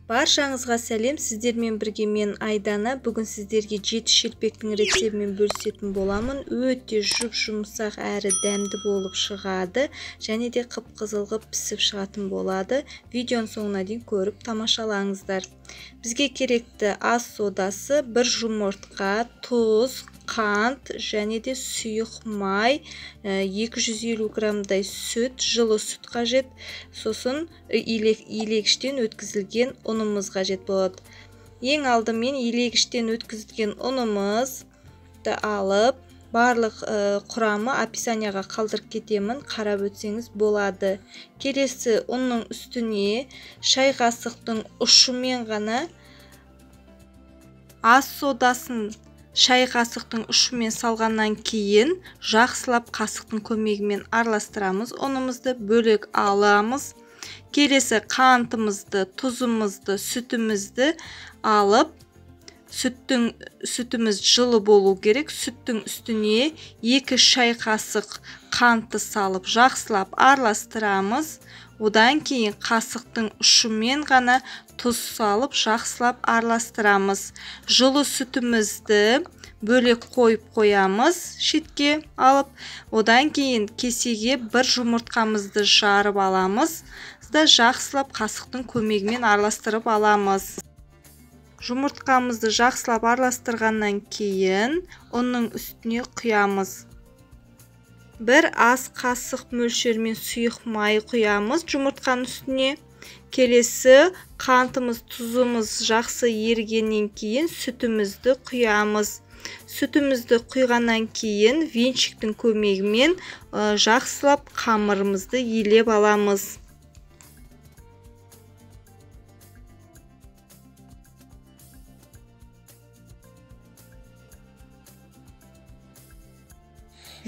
Баршаңызға сәлем, сіздермен бірге мен Айдана. Бүгін сіздерге жеті шелпектің рецептімен бөлісетін боламын. Өте жұмсақ әрі дәмді болып шығады, және де қып-қызыл қып пісіп шығатын болады. Видеоның соңына дейін көріп тамашалаңыздар. Бізге керекті ас содасы, 1 жұмыртқа, тұз, қант және де сұйық май, 250 граммдай сүт, жылы сүт қажет, сосын илегіштен өткізілген ұнымыз қажет болады. Ең алдымен илегіштен өткізілген ұнымызды алып, барлық құрамы описанияға қалдырып кетемін, қарап өтсеңіз болады. Келесі ұнның үстіне шай қасықтың ұшымен ғана ас содасын шай қасықтың ұшымен салғаннан кейін жақсылап қасықтың көмегімен араластырамыз. Ұнымызды бөлек аламыз. Келесі қантымызды, тұзымызды, сүтімізді алып, сүтіміз жылы болу керек. Сүттің үстіне 2 шай қасық қантты салып жақсылап араластырамыз. Одан кейін қасықтың ұшымен ғана тұз салып жақсылап араластырамыз. Жылы сүтімізді бөлек қойып қоямыз, шетке алып. Одан кейін кесеге 1 жұмыртқамызды жарып аламыз. Жақсылап қасықтың көмегімен араластырып аламыз. Жұмыртқамызды жақсылап араластырғаннан кейін ұнның үстіне құямыз. 1 ас қасық мөлшермен сұйық май құямыз жұмыртқаның үстіне. Келесі қантымыз, тұзымыз жақсы ерігеннен кейін сүтімізді құямыз. Сүтімізді құйғаннан кейін венчиктің көмегімен жақсылап қамырымызды елеп аламыз.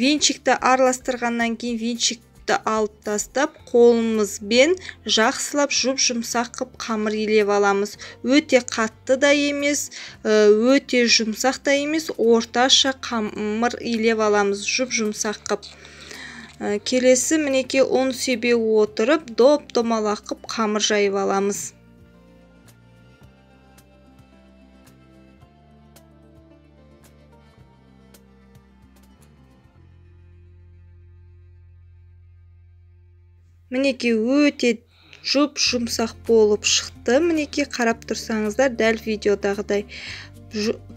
Венчикті араластырғаннан кейін венчикті алып тастап, қолымызбен жақсылап жұмсақ қып қамыр елеп аламыз. Өте қатты да емес, өте жұмсақ та емес, орташа қамыр елеп аламыз, жұмсақ қып. Келесі мінеке ұн себе отырып, доп-домалақ қып қамыр жайып аламыз. Мінеке өте жұмсақ болып шықты. Мінеке қарап тұрсаңыздар, дәл видеодағыдай.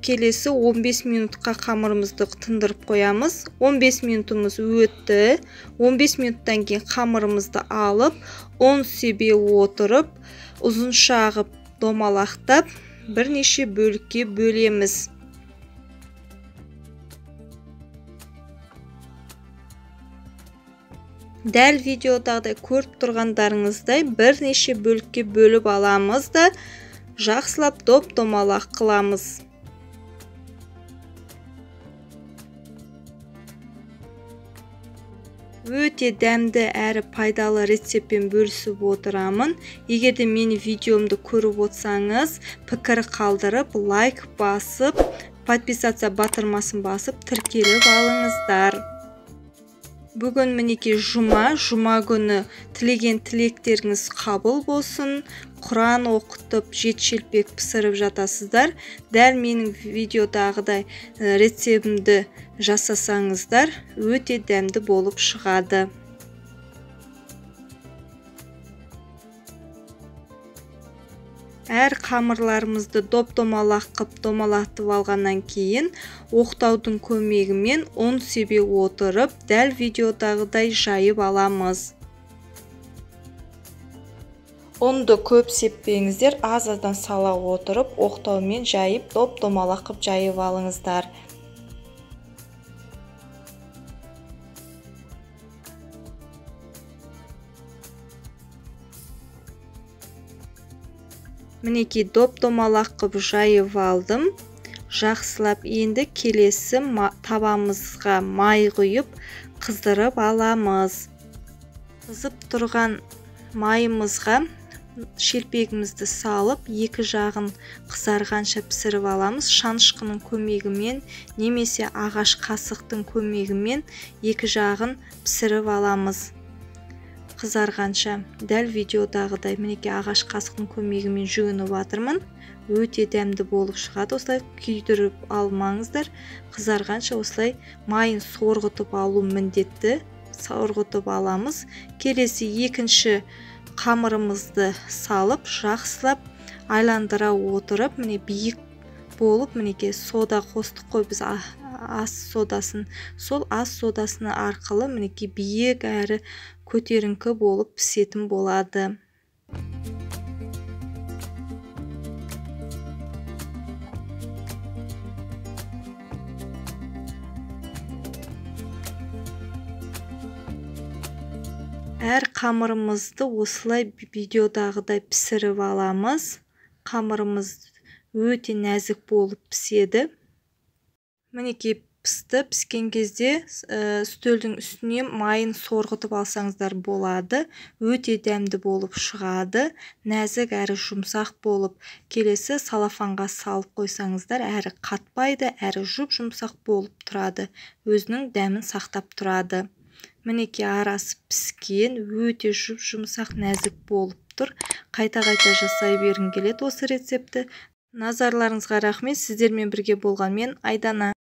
Келесі 15 минутқа қамырымызды тындырып қоямыз. 15 минутымыз өтті. 15 минуттан кейін қамырымызды алып, ұн себе отырып, ұзынша ғып домалақтап, бірнеше бөлікке бөлеміз. Дәл видеодағыдай көріп тұрғандарыңыздай бірнеше бөлікке бөліп аламыз да жақсылап доп-домалақ қыламыз. Өте дәмді әрі пайдалы рецептпен бөлісіп отырамын. Егер де мені видеомды көріп отырсаңыз, пікір қалдырып, лайк басып, подписаться батырмасын басып, тіркеліп алыңыздар. Бүгін мінеке жұма күні тілеген тілектеріңіз қабыл болсын. Құран оқытып, 7 шелпек пісіріп жатасыздар. Дәл менің видеодағыдай рецептімді жасасаңыздар, өте дәмді болып шығады. Әр қамырларымызды доп-домалақ қып домалатып алғаннан кейін оқтаудың көмегімен ұн себе отырып, дәл видеодағыдай жайып аламыз. Ұнды көп сеппеңіздер, аз-аздан сала отырып, оқтаумен жайып, доп-домалақ қып жайып алыңыздар. Мінеке доп-домалақ қып жайып алдым. Жақсылап енді келесі табамызға май құйып қыздырып аламыз. Қызып тұрған майымызға шелпегімізді салып, екі жағын қызарғанша пісіріп аламыз. Шанышқының көмегімен немесе ағаш қасықтың көмегімен екі жағын пісіріп аламыз. қызарғанша. Дәл видеодағыдай мінекей ағаш қасықтың көмегімен жүгініп жатырмын. Өте дәмді болып шығады. Осылай күйдіріп алмаңыздар. Қызарғанша осылай майын сорғытып алу міндетті. Сорғытып аламыз. Келесі екінші қамырымызды салып, жақсылап айландыра отырып, міне биік болып, мінекей сода қостық қой біз ас содасын. Сол ас содасыны арқылы мінекей биік әрі көтеріңкі болып пісетін болады. Әр қамырымызды осылай видеодағыдай пісіріп аламыз. Қамырымыз өте нәзік болып піседі. Мінекей пісті. Піскен кезде үстелдің үстіне майын сорғытып алсаңыздар болады. Өте дәмді болып шығады. Нәзік әрі жұмсақ болып. Келесі салафанға салып қойсаңыздар әрі қатпайды, әрі жұмсақ болып тұрады. Өзінің дәмін сақтап тұрады. Мінекей арасы піскен, өте жұмсақ нәзік болып тұр. Қайта-қайта жасай бергім келеді осы рецепті. Назарларыңызға рахмет. Сіздермен бірге болған мен Айдана.